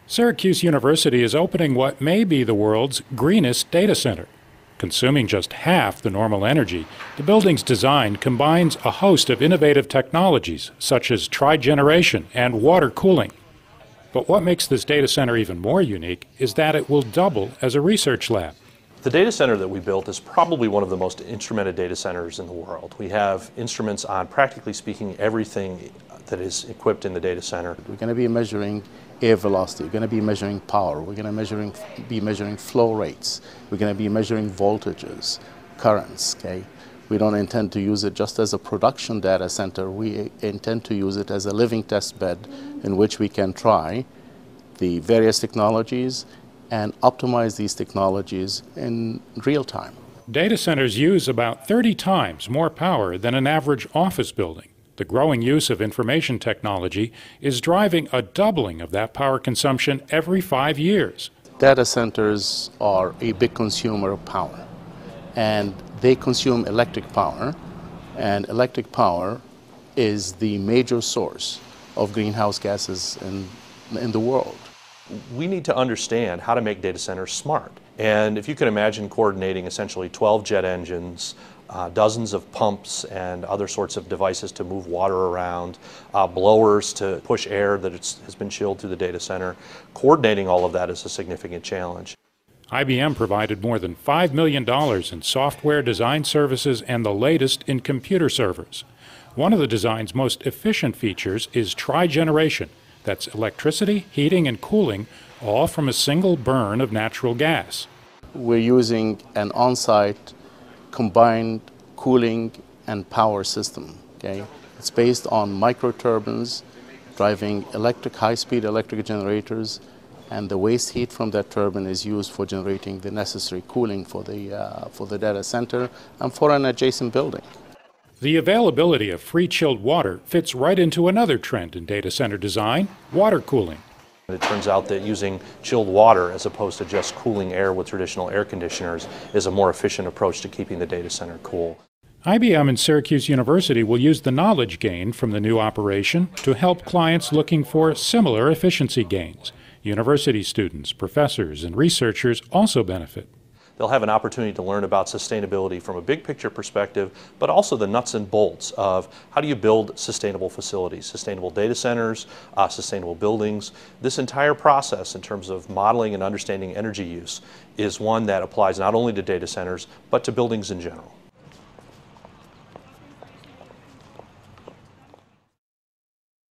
Syracuse University is opening what may be the world's greenest data center. Consuming just half the normal energy, the building's design combines a host of innovative technologies such as trigeneration and water cooling. But what makes this data center even more unique is that it will double as a research lab. The data center that we built is probably one of the most instrumented data centers in the world. We have instruments on, practically speaking, everything that is equipped in the data center. We're going to be measuring air velocity, we're going to be measuring power, we're going to be measuring flow rates, we're going to be measuring voltages, currents. Okay? We don't intend to use it just as a production data center, we intend to use it as a living test bed in which we can try the various technologies and optimize these technologies in real time. Data centers use about 30 times more power than an average office building. The growing use of information technology is driving a doubling of that power consumption every 5 years. Data centers are a big consumer of power, and they consume electric power, and electric power is the major source of greenhouse gases in the world. We need to understand how to make data centers smart. And if you can imagine coordinating essentially 12 jet engines, dozens of pumps and other sorts of devices to move water around, blowers to push air that has been chilled through the data center, coordinating all of that is a significant challenge. IBM provided more than $5 million in software design services and the latest in computer servers. One of the design's most efficient features is trigeneration. That's electricity, heating, and cooling, all from a single burn of natural gas. We're using an on-site combined cooling and power system. Okay? It's based on microturbines driving high-speed electric generators, and the waste heat from that turbine is used for generating the necessary cooling for the data center and for an adjacent building. The availability of free chilled water fits right into another trend in data center design: water cooling. It turns out that using chilled water as opposed to just cooling air with traditional air conditioners is a more efficient approach to keeping the data center cool. IBM and Syracuse University will use the knowledge gained from the new operation to help clients looking for similar efficiency gains. University students, professors, and researchers also benefit. They'll have an opportunity to learn about sustainability from a big picture perspective, but also the nuts and bolts of how do you build sustainable facilities, sustainable data centers, sustainable buildings. This entire process in terms of modeling and understanding energy use is one that applies not only to data centers, but to buildings in general.